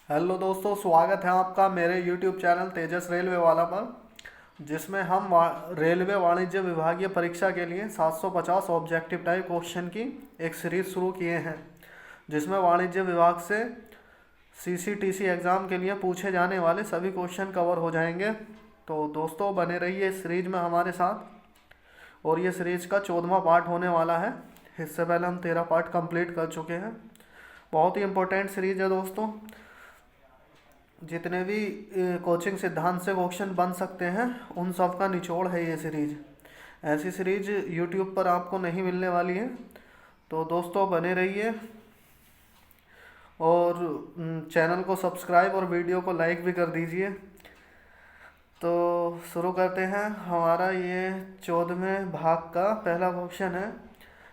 Hello दोस्तों, स्वागत है आपका मेरे YouTube चैनल तेजस रेलवे वाला पर, जिसमें हम रेलवे वाणिज्य विभागीय परीक्षा के लिए 750 ऑब्जेक्टिव टाइप क्वेश्चन की एक सीरीज शुरू किए हैं, जिसमें वाणिज्य विभाग से CCTC एग्ज़ाम के लिए पूछे जाने वाले सभी क्वेश्चन कवर हो जाएंगे। तो दोस्तों, बने रहिए इस सीरीज में हमारे साथ। और ये सीरीज का 14वां पार्ट होने वाला है। इससे पहले हम 13 पार्ट कंप्लीट कर चुके हैं। बहुत ही इम्पोर्टेंट सीरीज है दोस्तों। जितने भी कोचिंग सिद्धांत से क्वेश्चन बन सकते हैं, उन सब का निचोड़ है ये सीरीज। ऐसी सीरीज यूट्यूब पर आपको नहीं मिलने वाली है। तो दोस्तों, बने रहिए और चैनल को सब्सक्राइब और वीडियो को लाइक भी कर दीजिए। तो शुरू करते हैं। हमारा ये 14वें भाग का पहला क्वेश्चन है।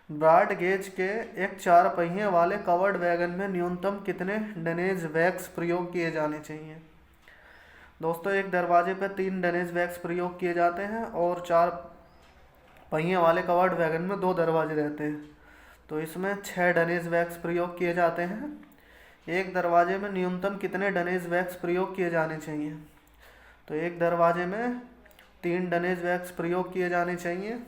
ब्रॉड गेज के एक 4 पहिए वाले कवर्ड वैगन में न्यूनतम कितने डनेज वैक्स प्रयोग किए जाने चाहिए। दोस्तों, एक दरवाजे पर 3 डनेज वैक्स प्रयोग किए जाते हैं और 4 पहिए वाले कवर्ड वैगन में 2 दरवाजे रहते हैं। तो इसमें 6 डनेज वैक्स प्रयोग किए जाते हैं। एक दरवाजे में न्यूनतम कितने डनेज वैक्स प्रयोग किए जाने चाहिए। तो एक दरवाजे में 3 डनेज वैक्स प्रयोग किए जाने चाहिए।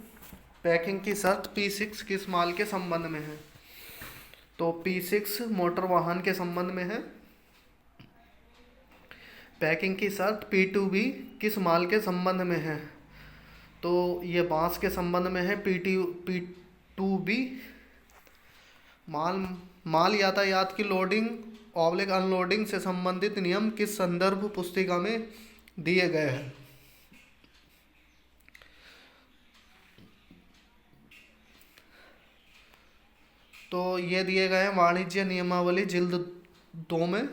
पैकिंग की शर्त P6 किस माल के संबंध में है। तो P6 मोटर वाहन के संबंध में है। पैकिंग की शर्त P2B किस माल के संबंध में है। तो ये बांस के संबंध में है। P2B माल यातायात की लोडिंग अनलोडिंग से संबंधित नियम किस संदर्भ पुस्तिका में दिए गए हैं। तो ये दिए गए हैं वाणिज्य नियमावली जिल्द 2 में।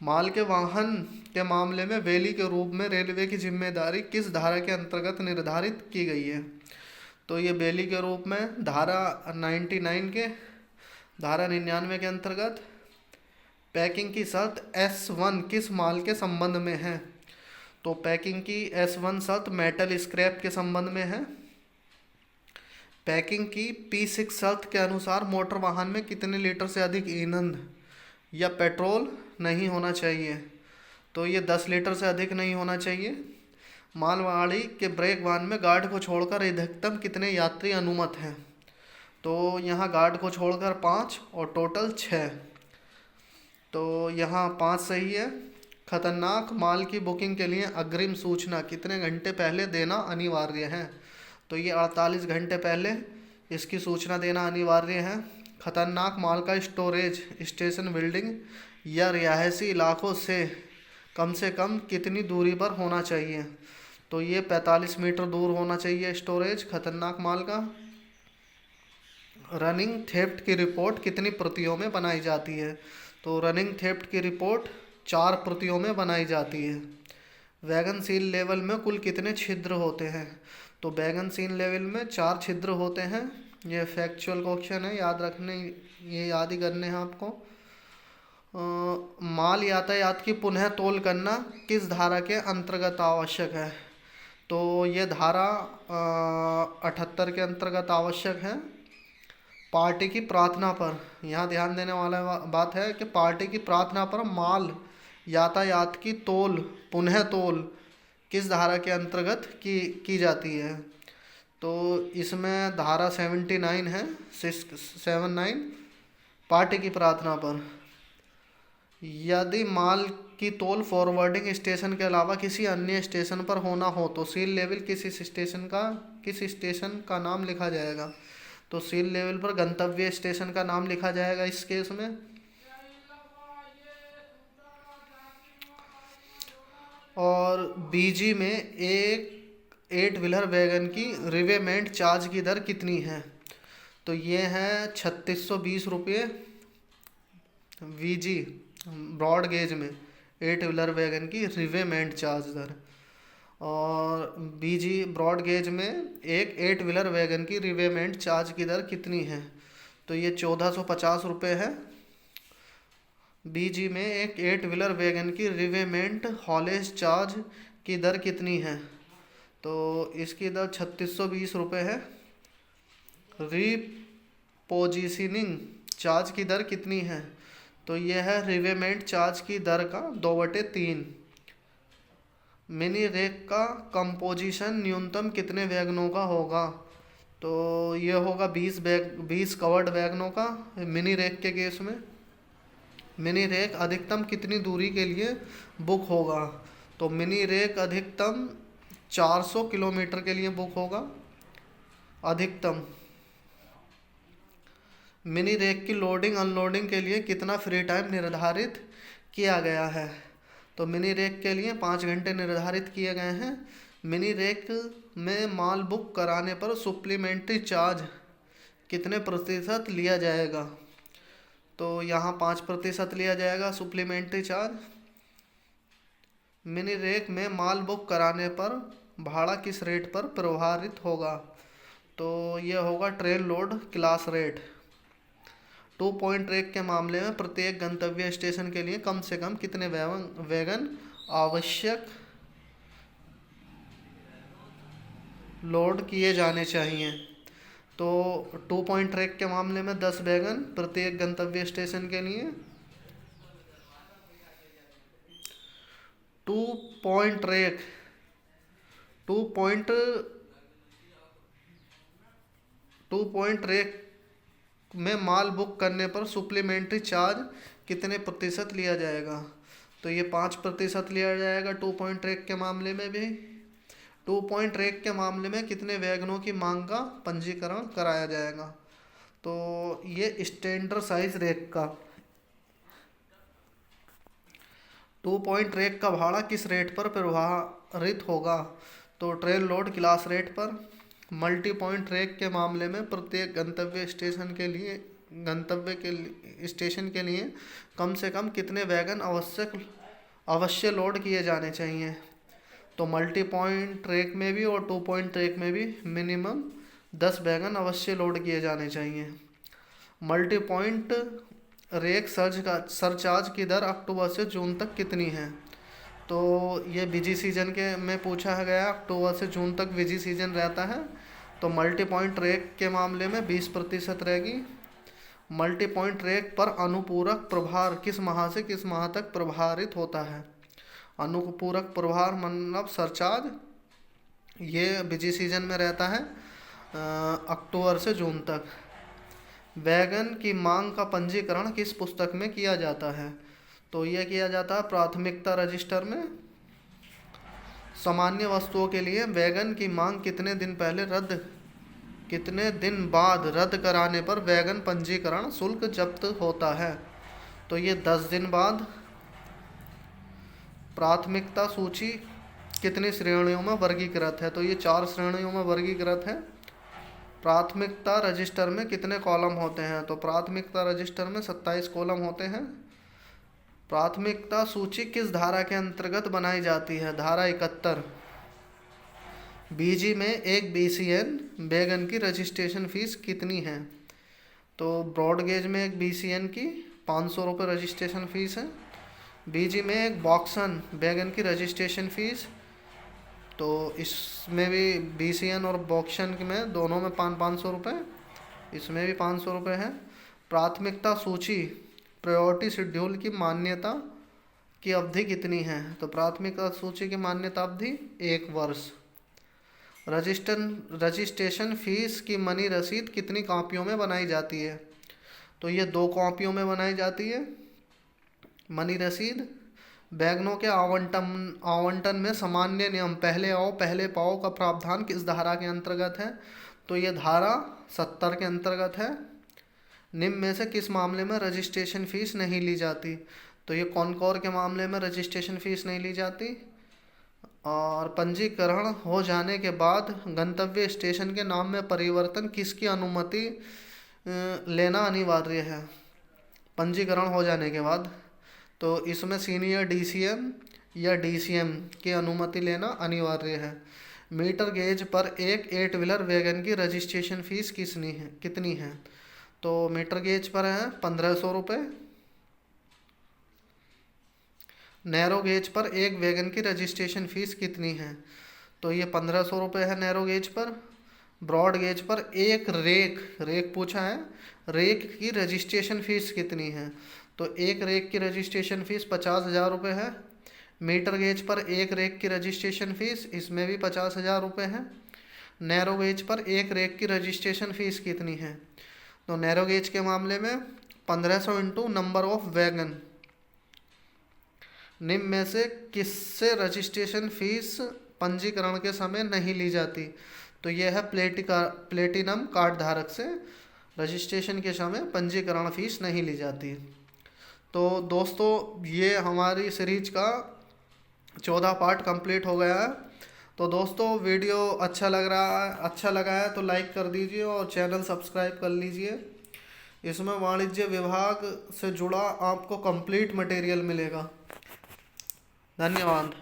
माल के वाहन के मामले में वेली के रूप में रेलवे की जिम्मेदारी किस धारा के अंतर्गत निर्धारित की गई है। तो ये बेली के रूप में धारा 99 के अंतर्गत। पैकिंग की शर्त S1 किस माल के संबंध में है। तो पैकिंग की S1 शर्त मेटल स्क्रैप के संबंध में है। पैकिंग की P6 शर्त के अनुसार मोटर वाहन में कितने लीटर से अधिक ईंधन या पेट्रोल नहीं होना चाहिए। तो ये 10 लीटर से अधिक नहीं होना चाहिए। मालगाड़ी के ब्रेक वाहन में गार्ड को छोड़कर अधिकतम कितने यात्री अनुमत हैं। तो यहाँ गार्ड को छोड़कर 5 और टोटल 6। तो यहाँ 5 सही है। खतरनाक माल की बुकिंग के लिए अग्रिम सूचना कितने घंटे पहले देना अनिवार्य है। तो ये 48 घंटे पहले इसकी सूचना देना अनिवार्य है। खतरनाक माल का स्टोरेज स्टेशन बिल्डिंग या रिहायशी इलाकों से कम कितनी दूरी पर होना चाहिए। तो ये 45 मीटर दूर होना चाहिए स्टोरेज खतरनाक माल का। रनिंग थेफ्ट की रिपोर्ट कितनी प्रतियों में बनाई जाती है। तो रनिंग थेफ्ट की रिपोर्ट 4 प्रतियों में बनाई जाती है। वैगन सील लेवल में कुल कितने छिद्र होते हैं। तो वैगन सील लेवल में 4 छिद्र होते हैं। ये फैक्चुअल क्वेश्चन है, ये याद ही करने हैं आपको। माल यातायात की पुनः तोल करना किस धारा के अंतर्गत आवश्यक है। तो ये धारा 78 के अंतर्गत आवश्यक है। पार्टी की प्रार्थना पर, यहाँ ध्यान देने वाला बात है कि पार्टी की प्रार्थना पर माल यातायात की पुनः तोल किस धारा के अंतर्गत की जाती है। तो इसमें धारा 79 है, 679 पार्टी की प्रार्थना पर। यदि माल की तोल फॉरवर्डिंग स्टेशन के अलावा किसी अन्य स्टेशन पर होना हो तो सील लेवल किस स्टेशन का नाम लिखा जाएगा। तो सील लेवल पर गंतव्य स्टेशन का नाम लिखा जाएगा इस केस में। और बीजी में एक 8 व्हीलर वैगन की रिवेमेंट चार्ज की दर कितनी है। तो ये है 3620 रुपये VG ब्रॉड गेज में 8 व्हीलर वैगन की रिवेमेंट चार्ज दर। और BG ब्रॉड गेज में एक 8 व्हीलर वैगन की रिवेमेंट चार्ज की दर कितनी है। तो ये 1450 रुपये है। BG में एक 8 व्हीलर वैगन की रिवेमेंट हॉलेज चार्ज की दर कितनी है। तो इसकी दर 3620 रुपये है। रीपोजिशनिंग चार्ज की दर कितनी है। तो ये है रिवेमेंट चार्ज की दर का 2/3। मिनी रेक का कंपोजिशन न्यूनतम कितने वैगनों का होगा? तो ये होगा 20 कवर्ड वैगनों का मिनी रेक के केस में। मिनी रेक अधिकतम कितनी दूरी के लिए बुक होगा? तो मिनी रेक अधिकतम 400 किलोमीटर के लिए बुक होगा अधिकतम। मिनी रेक की लोडिंग अनलोडिंग के लिए कितना फ्री टाइम निर्धारित किया गया है? तो मिनी रेक के लिए 5 घंटे निर्धारित किए गए हैं। मिनी रेक में माल बुक कराने पर सप्लीमेंट्री चार्ज कितने प्रतिशत लिया जाएगा? तो यहाँ 5% लिया जाएगा सप्लीमेंट्री चार्ज। मिनी रेक में माल बुक कराने पर भाड़ा किस रेट पर प्रभावित होगा? तो यह होगा train load class rate. 2 point rake के मामले में प्रत्येक गंतव्य स्टेशन के लिए कम से कम कितने वैगन आवश्यक लोड किए जाने चाहिए? तो 2 पॉइंट ट्रैक के मामले में 10 वैगन प्रत्येक गंतव्य स्टेशन के लिए। 2 पॉइंट ट्रैक 2 पॉइंट ट्रैक में माल बुक करने पर सप्लीमेंट्री चार्ज कितने प्रतिशत लिया जाएगा? तो ये 5% लिया जाएगा 2 पॉइंट ट्रैक के मामले में भी। 2 पॉइंट ट्रैक के मामले में कितने वैगनों की मांग का पंजीकरण कराया जाएगा? तो ये स्टैंडर्ड साइज रेक का 2 पॉइंट ट्रैक का भाड़ा किस रेट पर प्रभावित होगा? तो ट्रेन लोड क्लास रेट पर। मल्टी पॉइंट ट्रैक के मामले में प्रत्येक गंतव्य स्टेशन के लिए कम से कम कितने वैगन अवश्य लोड किए जाने चाहिए? तो मल्टी पॉइंट ट्रैक में भी और 2 पॉइंट ट्रैक में भी मिनिमम 10 वैगन अवश्य लोड किए जाने चाहिए। मल्टी पॉइंट रेक सरचार्ज की दर अक्टूबर से जून तक कितनी है? तो ये बिजी सीजन के में पूछा गया। अक्टूबर से जून तक बिजी सीजन रहता है। तो मल्टी पॉइंट ट्रैक के मामले में 20% रहेगी। मल्टी पॉइंट ट्रैक पर अनुपूरक प्रभार किस माह से किस माह तक प्रभावित होता है? अनुपूरक प्रभार मतलब सरचार्ज ये बिजी सीजन में रहता है अक्टूबर से जून तक। वैगन की मांग का पंजीकरण किस पुस्तक में किया जाता है? तो यह किया जाता है प्राथमिकता रजिस्टर में। सामान्य वस्तुओं के लिए वैगन की मांग कितने दिन बाद रद्द कराने पर वैगन पंजीकरण शुल्क जब्त होता है? तो ये 10 दिन बाद। प्राथमिकता सूची कितनी श्रेणियों में वर्गीकृत है? तो ये 4 श्रेणियों में वर्गीकृत है। प्राथमिकता रजिस्टर में कितने कॉलम होते हैं? तो प्राथमिकता रजिस्टर में 27 कॉलम होते हैं। प्राथमिकता सूची किस धारा के अंतर्गत बनाई जाती है? धारा 71। बीजी में एक बीसीएन वैगन की रजिस्ट्रेशन फीस कितनी है? तो ब्रॉड गेज में एक बीसीएन की 500 रुपये रजिस्ट्रेशन फीस है। बीजी में एक बॉक्सन वैगन की रजिस्ट्रेशन फीस, तो इसमें भी बीसीएन और बॉक्सन में दोनों में 500 रुपये, इसमें भी 500 रुपये है। प्राथमिकता सूची प्रायोरिटी शेड्यूल की मान्यता की अवधि कितनी है? तो प्राथमिकता सूची की मान्यता अवधि 1 वर्ष। रजिस्ट्रेशन फीस की मनी रसीद कितनी कॉपियों में बनाई जाती है? तो ये 2 कॉपियों में बनाई जाती है मनी रसीद। वैगनों के आवंटन में सामान्य नियम पहले आओ पहले पाओ का प्रावधान किस धारा के अंतर्गत है? तो ये धारा 70 के अंतर्गत है। निम्न में से किस मामले में रजिस्ट्रेशन फीस नहीं ली जाती? तो ये कॉनकॉर के मामले में रजिस्ट्रेशन फीस नहीं ली जाती। और पंजीकरण हो जाने के बाद गंतव्य स्टेशन के नाम में परिवर्तन किसकी अनुमति लेना अनिवार्य है? पंजीकरण हो जाने के बाद तो इसमें सीनियर डीसीएम या डीसीएम की अनुमति लेना अनिवार्य है। मीटर गेज पर एक 8 व्हीलर वैगन की रजिस्ट्रेशन फीस कितनी है? तो मीटर गेज पर है 1500 रुपये। नैरो गेज पर एक वैगन की रजिस्ट्रेशन फ़ीस कितनी है? तो ये 1500 रुपये है नैरो गेज पर। ब्रॉड गेज पर एक रेक रेक पूछा है, रेक की रजिस्ट्रेशन फ़ीस कितनी है? तो एक रेक की रजिस्ट्रेशन फ़ीस 50,000 रुपये है। मीटर गेज पर एक रेक की रजिस्ट्रेशन फ़ीस, इसमें भी 50,000 रुपये है। नैरो गेज पर एक रेक की रजिस्ट्रेशन फ़ीस कितनी है? तो नैरो गेज के मामले में 1500 इंटू नंबर ऑफ वैगन। निम्न में से किससे रजिस्ट्रेशन फ़ीस पंजीकरण के समय नहीं ली जाती? तो यह है प्लेटिनम कार्ड धारक से रजिस्ट्रेशन के समय पंजीकरण फ़ीस नहीं ली जाती। तो दोस्तों ये हमारी सीरीज का 14 पार्ट कंप्लीट हो गया है। तो दोस्तों वीडियो अच्छा लगा है तो लाइक कर दीजिए और चैनल सब्सक्राइब कर लीजिए। इसमें वाणिज्य विभाग से जुड़ा आपको कंप्लीट मटेरियल मिलेगा। धन्यवाद।